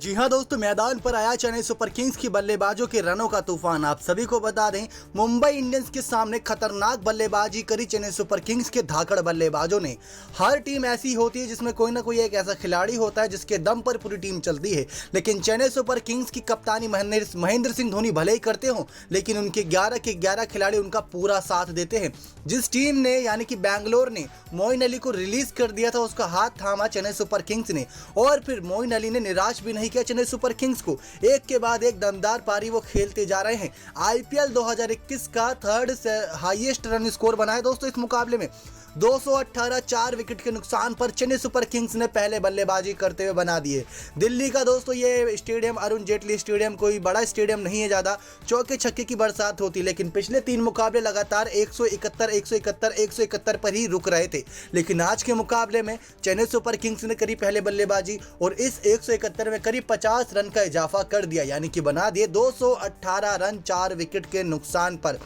जी हां दोस्तों, मैदान पर आया चेन्नई सुपर किंग्स की बल्लेबाजों के रनों का तूफान। आप सभी को बता दें, मुंबई इंडियंस के सामने खतरनाक बल्लेबाजी करी चेन्नई सुपर किंग्स के धाकड़ बल्लेबाजों ने। हर टीम ऐसी होती है जिसमें कोई ना कोई एक ऐसा खिलाड़ी होता है जिसके दम पर पूरी टीम चलती है, लेकिन चेन्नई सुपर किंग्स की कप्तानी महेंद्र सिंह धोनी भले ही करते हो, लेकिन उनके 11 के 11 खिलाड़ी उनका पूरा साथ देते हैं। जिस टीम ने यानी कि बैंगलोर ने मोइन अली को रिलीज कर दिया था, उसका हाथ थामा चेन्नई सुपर किंग्स ने, और फिर मोइन अली ने निराश भी नहीं किया चेन्नई सुपर किंग्स को। एक के बाद एक दमदार पारी वो खेलते जा रहे हैं। आईपीएल 2021 का थर्ड हाईएस्ट रन स्कोर बनाया दोस्तों इस मुकाबले में। 218 4 विकेट के नुकसान पर चेन्नई सुपर किंग्स ने पहले बल्लेबाजी करते हुए बना दिए। दिल्ली का दोस्तों ये स्टेडियम अरुण जेटली स्टेडियम कोई बड़ा स्टेडियम नहीं है, ज़्यादा चौके छक्के की बरसात होती, लेकिन पिछले 3 मुकाबले लगातार 171 पर ही रुक रहे थे। लेकिन आज के मुकाबले में चेन्नई सुपर किंग्स ने करी पहले बल्लेबाजी और इस 171 में करीब 50 रन का इजाफा कर दिया, यानी कि बना दिए 218 रन 4 विकेट के नुकसान पर।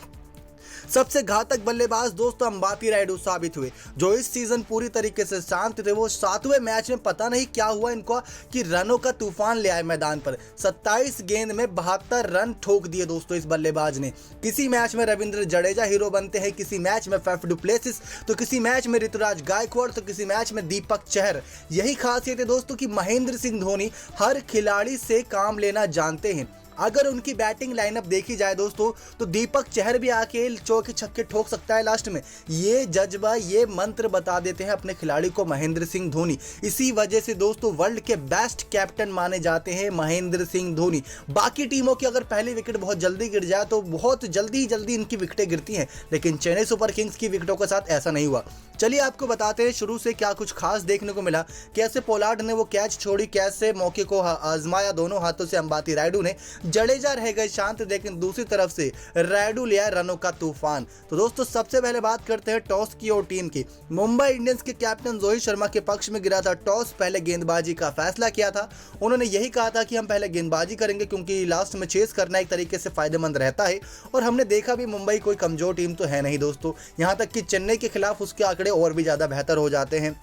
सबसे घातक बल्लेबाज दोस्तों अंबाती रायडू साबित हुए, जो इस सीजन पूरी तरीके से शांत थे। वो 7वें मैच में पता नहीं क्या हुआ इनको कि रनों का तूफान ले आए मैदान पर। 27 गेंद में 72 रन ठोक दिए दोस्तों इस बल्लेबाज ने। किसी मैच में रविंद्र जडेजा हीरो बनते हैं, किसी मैच में फैफ डु प्लेसिस, तो किसी मैच में ऋतुराज गायकवाड़, तो किसी मैच में दीपक चहर। यही खासियत है दोस्तों कि महेंद्र सिंह धोनी हर खिलाड़ी से काम लेना जानते हैं। अगर उनकी बैटिंग लाइनअप देखी जाए दोस्तों, तो दीपक चहर भी आके चौके छक्के ठोक सकता है लास्ट में। ये जज्बा, ये मंत्र बता देते हैं अपने खिलाड़ी को महेंद्र सिंह धोनी। इसी वजह से दोस्तों वर्ल्ड के बेस्ट कैप्टन माने जाते हैं महेंद्र सिंह धोनी। बाकी टीमों की अगर पहली विकेट बहुत जल्दी गिर जाए तो बहुत जल्दी इनकी विकेटें गिरती हैं, लेकिन चेन्नई सुपर किंग्स की विकेटों के साथ ऐसा नहीं हुआ। चलिए आपको बताते हैं शुरू से क्या कुछ खास देखने को मिला, कैसे पोलार्ड ने वो कैच छोड़ी, कैसे मौके को आजमाया दोनों हाथों से अंबाती रायडू ने। जडेजा रह गए शांत, लेकिन दूसरी तरफ से रायडू ले आए रनों का तूफान। तो दोस्तों सबसे पहले बात करते हैं टॉस की और टीम की। मुंबई इंडियंस के कैप्टन रोहित शर्मा के पक्ष में गिरा था टॉस, पहले गेंदबाजी का फैसला किया था। उन्होंने यही कहा था कि हम पहले गेंदबाजी करेंगे क्योंकि लास्ट में चेस करना एक तरीके से फायदेमंद रहता है। और हमने देखा भी मुंबई कोई कमजोर टीम तो है नहीं दोस्तों, यहाँ तक कि चेन्नई के खिलाफ उसके आंकड़े और भी ज़्यादा बेहतर हो जाते हैं।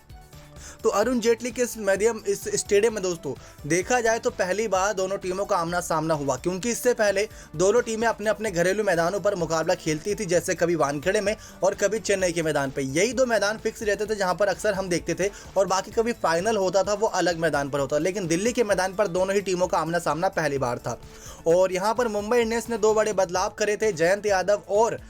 तो अरुण जेटली के इस स्टेडियम में दोस्तों देखा जाए तो पहली बार दोनों टीमों का आमना सामना हुआ, क्योंकि इससे पहले दोनों टीमें अपने अपने घरेलू मैदानों पर मुकाबला खेलती थी, जैसे कभी वानखेड़े में और कभी चेन्नई के मैदान पे। यही 2 मैदान फिक्स रहते थे जहां पर अक्सर हम देखते थे, और बाकी कभी फाइनल होता था वो अलग मैदान पर होता। लेकिन दिल्ली के मैदान पर दोनों ही टीमों का आमना सामना पहली बार था। और यहाँ पर मुंबई इंडियंस ने 2 बड़े बदलाव करे थे। जयंत यादव और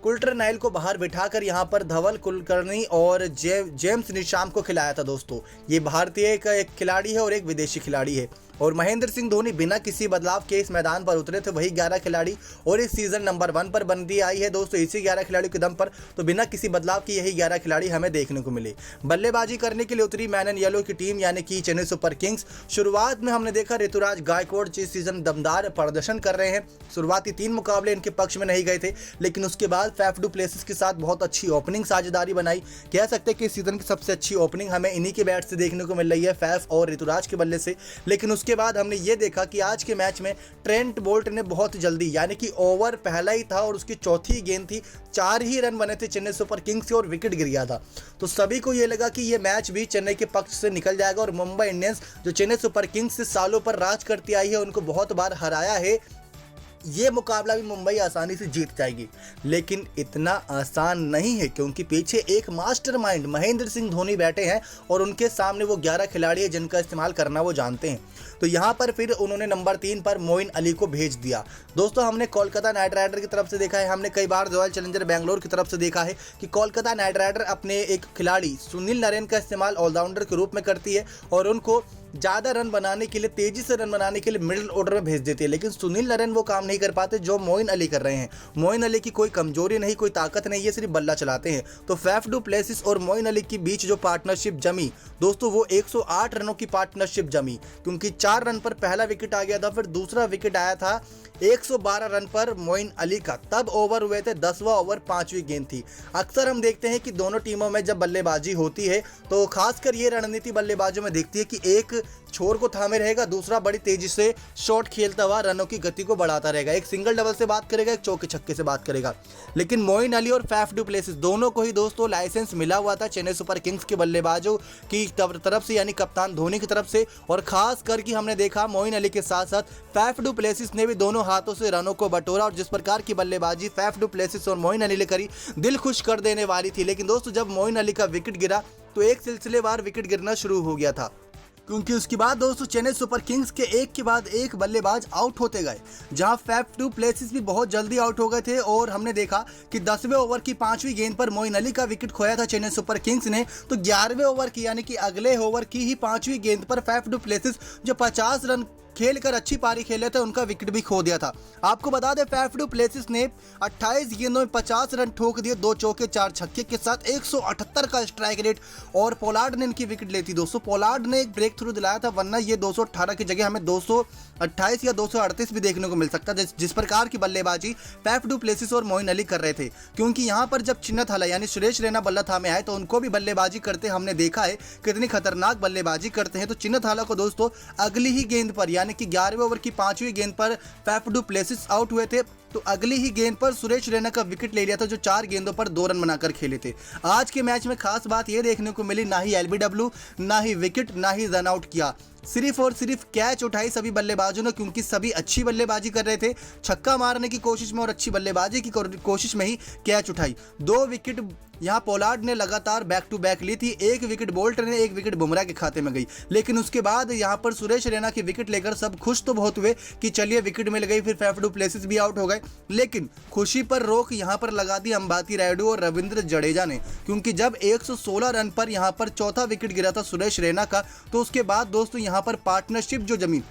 कुल्टर नाइल को बाहर बिठाकर यहाँ पर धवल कुलकर्णी और जेम्स निशाम को खिलाया था दोस्तों। ये भारतीय का एक खिलाड़ी है और एक विदेशी खिलाड़ी है। और महेंद्र सिंह धोनी बिना किसी बदलाव के इस मैदान पर उतरे थे, वही 11 खिलाड़ी, और इस सीजन नंबर 1 पर बंदी आई है दोस्तों इसी 11 खिलाड़ियों के दम पर। तो बिना किसी बदलाव के यही 11 खिलाड़ी हमें देखने को मिले। बल्लेबाजी करने के लिए उतरी मैन एंड येलो की टीम यानी कि चेन्नई सुपर किंग्स। शुरुआत में हमने देखा ऋतुराज गायकवाड़ इस सीजन दमदार प्रदर्शन कर रहे हैं। शुरुआती 3 मुकाबले इनके पक्ष में नहीं गए थे, लेकिन उसके बाद फैफ डु प्लेसिस के साथ बहुत अच्छी ओपनिंग साझेदारी बनाई। कह सकते हैं कि इस सीजन की सबसे अच्छी ओपनिंग हमें इन्हीं के बैट से देखने को मिल रही है, फैफ और ऋतुराज के बल्ले से। लेकिन उसके बाद हमने ये देखा कि आज के मैच में ट्रेंट बोल्ट ने बहुत जल्दी, यानी कि ओवर पहला ही था और उसकी चौथी गेंद थी, 4 ही रन बने थे चेन्नई सुपर किंग्स से और विकेट गिर गया था। तो सभी को ये लगा कि ये मैच भी चेन्नई के पक्ष से निकल जाएगा और मुंबई इंडियंस जो चेन्नई सुपर किंग्स से सालों पर राज करती आई है, उनको बहुत बार हराया है, ये मुकाबला भी मुंबई आसानी से जीत जाएगी। लेकिन इतना आसान नहीं है, क्योंकि पीछे एक मास्टरमाइंड महेंद्र सिंह धोनी बैठे हैं और उनके सामने वो 11 खिलाड़ी हैं जिनका इस्तेमाल करना वो जानते हैं। तो यहाँ पर फिर उन्होंने नंबर 3 पर मोइन अली को भेज दिया। दोस्तों हमने कोलकाता नाइट राइडर की तरफ से देखा है, हमने कई बार रॉयल चैलेंजर बेंगलोर की तरफ से देखा है कि कोलकाता नाइट राइडर अपने एक खिलाड़ी सुनील नारायण का इस्तेमाल ऑलराउंडर के रूप में करती है और उनको ज़्यादा रन बनाने के लिए, तेजी से रन बनाने के लिए मिडिल ऑर्डर में भेज देती है। लेकिन सुनील नारायण वो काम नहीं कर पाते जो मोइन अली कर रहे हैं। मोइन अली की कोई कमजोरी नहीं, कोई ताकत नहीं, ये सिर्फ बल्ला चलाते हैं। तो फैफ डु प्लेसिस और मोइन अली के बीच जो पार्टनरशिप जमी दोस्तों, वो 108 रनों की पार्टनरशिप जमी, क्योंकि 4 रन पर पहला विकेट आ गया था, फिर दूसरा विकेट आया था 112 रन पर मोइन अली का। तब ओवर हुए थे 10वां ओवर, 5वीं गेंद थी। अक्सर हम देखते हैं कि दोनों टीमों में जब बल्लेबाजी होती है तो खासकर ये रणनीति बल्लेबाजों में दिखती है कि एक छोर को थामे रहेगा, दूसरा बड़ी तेजी से शॉट खेलता हुआ रनों की गति को बढ़ाता रहेगा। एक सिंगल डबल से बात करेगा, एक चौके छक्के से बात करेगा। लेकिन मोइन अली और फैफ डू प्लेसिस दोनों को ही दोस्तों लाइसेंस मिला हुआ था चेन्नई सुपर किंग्स के बल्लेबाजों की तरफ से, यानी कप्तान धोनी की तरफ से। और खास करके हमने देखा मोइन अली के साथ साथ फैफ डू प्लेसिस ने भी दोनों हाथों से रनों को बटोरा, और जिस प्रकार की बल्लेबाजी फैफ डू प्लेसिस और मोइन अली ने करी, दिल खुश कर देने वाली थी। लेकिन दोस्तों जब मोइन अली का विकेट गिरा तो एक सिलसिलेवार विकेट गिरना शुरू हो गया था, क्योंकि उसके बाद दोस्तों चेन्नई सुपर किंग्स के एक के बाद एक बल्लेबाज आउट होते गए, जहां फैफ डू प्लेसिस भी बहुत जल्दी आउट हो गए थे। और हमने देखा कि 10वें ओवर की 5वीं गेंद पर मोइन अली का विकेट खोया था चेन्नई सुपर किंग्स ने, तो 11वें ओवर की यानी कि अगले ओवर की ही 5वीं गेंद पर फैफ डू प्लेसिस जो 50 रन खेलकर अच्छी पारी खेले थे, उनका विकेट भी खो दिया था। आपको बता दें फैफ डू प्लेसिस ने 28 गेंदों में 50 रन ठोक दिए, 2 चौके 4 छक्के के साथ 178 का स्ट्राइक रेट, और पोलार्ड ने इनकी विकेट लेती। दोस्तों पोलार्ड ने एक ब्रेक थ्रू दिलाया था, वरना ये 218 की जगह हमें 228 या 238 भी देखने को मिल सकता है, जिस प्रकार की बल्लेबाजी फैफ डू प्लेसिस और मोइन अली कर रहे थे। क्योंकि यहाँ पर जब चिन्नथाला यानी सुरेश रैना बल्ला थामे आए तो उनको भी बल्लेबाजी करते हमने देखा है कितनी खतरनाक बल्लेबाजी करते हैं। तो चिन्नथाला को दोस्तों अगली ही गेंद पर यानी कि 11वें ओवर की 5वीं गेंद पर फैफ डू प्लेसिस आउट हुए थे, तो अगली ही गेंद पर सुरेश रैना का विकेट ले लिया था, जो 4 गेंदों पर 2 रन बनाकर खेले थे। आज के मैच में खास बात यह देखने को मिली, ना ही एलबीडब्ल्यू, ना ही विकेट, ना ही रन आउट किया, सिर्फ और सिर्फ कैच उठाई सभी बल्लेबाजों ने, क्योंकि सभी अच्छी बल्लेबाजी कर रहे थे, छक्का मारने की कोशिश में और अच्छी बल्लेबाजी की कोशिश में ही कैच उठाई। 2 विकेट यहाँ पोलार्ड ने लगातार बैक टू बैक ली थी, 1 विकेट बोल्ट ने, 1 विकेट बुमराह के खाते में गई। लेकिन उसके बाद यहाँ पर सुरेश रैना की विकेट लेकर सब खुश तो बहुत हुए कि चलिए विकेट मिल गई, फिर फैफ डू प्लेसिस भी आउट हो गए। लेकिन खुशी पर रोक यहाँ पर लगा दी अंबाती रायडू और रविंद्र जडेजा ने, क्योंकि जब 116 रन पर यहाँ पर चौथा विकेट गिरा था सुरेश रैना का, तो उसके बाद दोस्तों यहाँ पर पार्टनरशिप जो जमी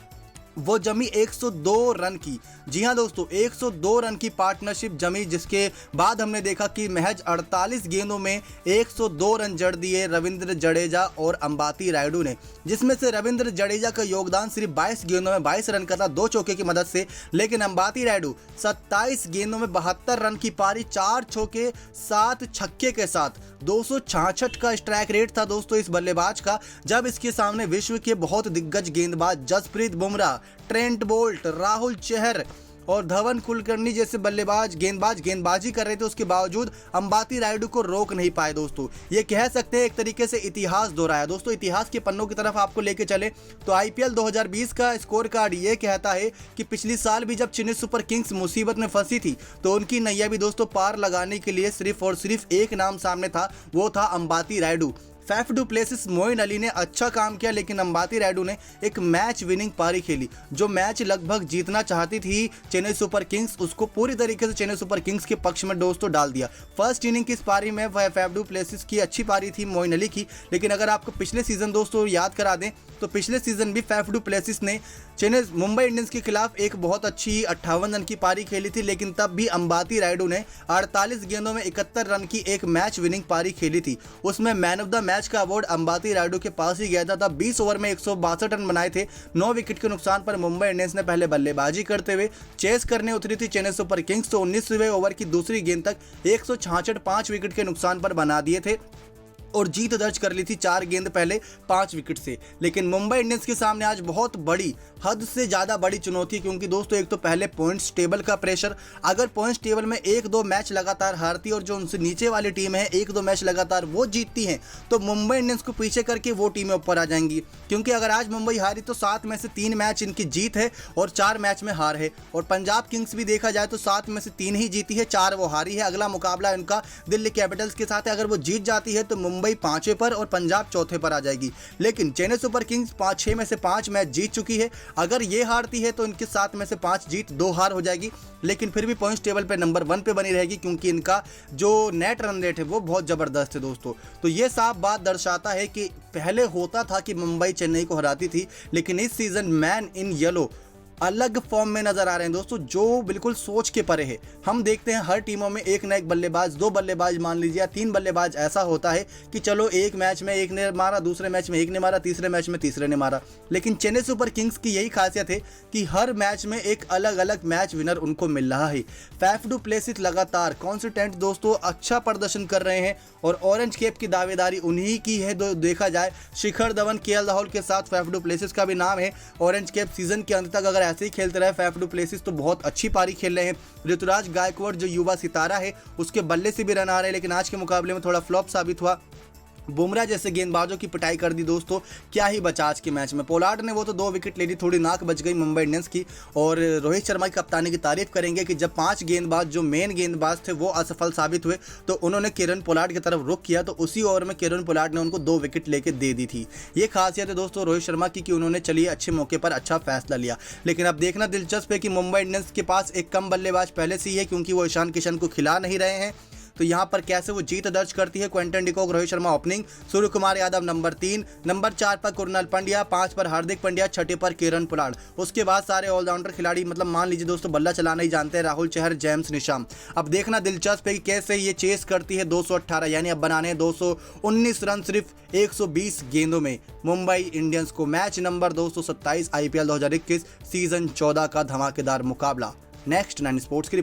वो जमी 102 रन की। जी हाँ दोस्तों 102 रन की पार्टनरशिप जमी, जिसके बाद हमने देखा कि महज 48 गेंदों में 102 रन जड़ दिए रविंद्र जडेजा और अंबाती रायडू ने, जिसमें से रविंद्र जडेजा का योगदान सिर्फ 22 गेंदों में 22 रन का था, 2 चौके की मदद से। लेकिन अंबाती रायडू 27 गेंदों में 72 रन की पारी, 4 चौके 7 छक्के के साथ 266 का स्ट्राइक रेट था दोस्तों इस बल्लेबाज का, जब इसके सामने विश्व के बहुत दिग्गज गेंदबाज जसप्रीत बुमराह, ट्रेंट बोल्ट, राहुल चहर और धवन कुलकर्णी जैसे गेंदबाजी कर रहे थे, उसके बावजूद अंबाती रायडू को रोक नहीं पाए। दोस्तों ये कह सकते हैं एक तरीके से इतिहास दोहराया। दोस्तों इतिहास के पन्नों की तरफ आपको लेके चले तो आईपीएल 2020 का स्कोर कार्ड ये कहता है कि पिछली साल भी जब चेन्नई सुपर किंग्स मुसीबत में फंसी थी तो उनकी नैया भी दोस्तों पार लगाने के लिए सिर्फ और सिर्फ एक नाम सामने था, वो था Ambati Rayudu. Faf du Plessis, Moeen Ali ने अच्छा काम किया, लेकिन अंबाती रायडू ने एक मैच विनिंग पारी खेली। जो मैच लगभग जीतना चाहती थी चेन्नई सुपर किंग्स, उसको पूरी तरीके से चेन्नई सुपर किंग्स के पक्ष में दोस्तों डाल दिया। फर्स्ट इनिंग की इस पारी में फैफ डू प्लेसिस की अच्छी पारी थी मोइन अली की, लेकिन अगर आपको पिछले सीजन दोस्तों याद करा दें तो पिछले सीजन भी फैफ डू प्लेसिस ने मुंबई इंडियंस के खिलाफ एक बहुत अच्छी 58 रन की पारी खेली थी, लेकिन तब भी अंबाती रायडू ने 48 गेंदों में 71 रन की एक मैच विनिंग पारी खेली थी। उसमें मैन ऑफ द मैच का अवार्ड अंबाती रायडू के पास ही गया था। तब 20 ओवर में 162 रन बनाए थे। 9 विकेट के नुकसान पर मुंबई इंडियंस ने पहले बल्लेबाजी करते हुए चेस करने उतरी थी चेन्नई सुपर किंग्स, तो 19वें ओवर की दूसरी गेंद तक 166 5 विकेट के नुकसान पर बना दिए थे और जीत दर्ज कर ली थी 4 गेंद पहले 5 विकेट से। लेकिन मुंबई इंडियंस के सामने आज बहुत बड़ी, हद से ज़्यादा बड़ी चुनौती, क्योंकि दोस्तों एक तो पहले पॉइंट्स टेबल का प्रेशर, अगर पॉइंट्स टेबल में 1-2 मैच लगातार हारती और जो उनसे नीचे वाली टीम है 1-2 मैच लगातार वो जीतती हैं, तो मुंबई इंडियंस को पीछे करके वो टीमें ऊपर आ जाएंगी। क्योंकि अगर आज मुंबई हारी तो 7 में से 3 मैच इनकी जीत है और 4 मैच में हार है। और पंजाब किंग्स भी देखा जाए तो 7 में से 3 ही जीती है, 4 वो हारी है। अगला मुकाबला इनका दिल्ली कैपिटल्स के साथ है। अगर वो जीत जाती है तो मुंबई 5वें पर और पंजाब 4थे पर आ जाएगी। लेकिन चेन्नई सुपर किंग्स 6 में से 5 मैच जीत चुकी है। अगर ये हारती है तो इनके 7 में से 5 जीत, 2 हार हो जाएगी, लेकिन फिर भी पॉइंट्स टेबल पे नंबर 1 पे बनी रहेगी, क्योंकि इनका जो नेट रन रेट है वो बहुत ज़बरदस्त है दोस्तों। तो ये साफ बात दर्शाता है कि पहले होता था कि मुंबई चेन्नई को हराती थी, लेकिन इस सीज़न मैन इन येलो अलग फॉर्म में नजर आ रहे हैं दोस्तों, जो बिल्कुल सोच के परे है। हम देखते हैं हर टीमों में एक ना एक बल्लेबाज, दो बल्लेबाज मान लीजिए या तीन बल्लेबाज ऐसा होता है कि चलो एक मैच में एक ने मारा, दूसरे मैच में एक ने मारा, तीसरे मैच में तीसरे ने मारा। लेकिन चेन्नई सुपर किंग्स की यही खासियत है कि हर मैच में एक अलग अलग मैच विनर उनको मिल रहा है। फैफ डू प्लेसिस लगातार कॉन्सिस्टेंट दोस्तों अच्छा प्रदर्शन कर रहे हैं और ऑरेंज कैप की दावेदारी उन्हीं की है। देखा जाए शिखर धवन, केएल राहुल के साथ फैफ डू प्लेसिस का भी नाम है। ऑरेंज कैप सीजन के अंत तक अगर ऐसे ही खेलते रहे फैफ डू प्लेसिस तो बहुत अच्छी पारी खेल रहे हैं। ऋतुराज गायकवाड़ जो युवा सितारा है उसके बल्ले से भी रन आ रहे हैं, लेकिन आज के मुकाबले में थोड़ा फ्लॉप साबित हुआ। बुमराह जैसे गेंदबाजों की पिटाई कर दी दोस्तों, क्या ही बचा आज के मैच में। पोलार्ड ने वो तो 2 विकेट ले ली, थोड़ी नाक बच गई मुंबई इंडियंस की। और रोहित शर्मा की कप्तानी की तारीफ करेंगे कि जब 5 गेंदबाज जो मेन गेंदबाज थे वो असफल साबित हुए तो उन्होंने किरण पोलार्ड की तरफ रुख किया, तो उसी ओवर में किरण पोलार्ड ने उनको 2 विकेट लेके दे दी थी। ये खासियत है दोस्तों रोहित शर्मा की कि उन्होंने चलिए अच्छे मौके पर अच्छा फैसला लिया। लेकिन अब देखना दिलचस्प है कि मुंबई इंडियंस के पास एक कम बल्लेबाज पहले से ही है, क्योंकि वो ईशान किशन को खिला नहीं रहे हैं। तो यहाँ पर कैसे वो जीत दर्ज करती है। Quinton de Kock, Rohit Sharma opening, Surya Kumar Yadav number 3, number 4 पर कुरनाल पंड्या, 5 पर हार्दिक पांड्या, 6 पर किरण पोलार्ड। उसके बाद सारे ऑलराउंडर खिलाड़ी, मतलब मान लीजिए दोस्तों बल्ला चलाना ही जानते हैं, राहुल चहर, जेम्स निशाम। अब देखना दिलचस्प है कि कैसे ये चेस करती है 218, यानी अब बनाने हैं 219 रन सिर्फ 120 गेंदों में मुंबई इंडियंस को। मैच नंबर 227 IPL 2021 सीजन 14 का धमाकेदार मुकाबला। नेक्स्ट 9 स्पोर्ट्स की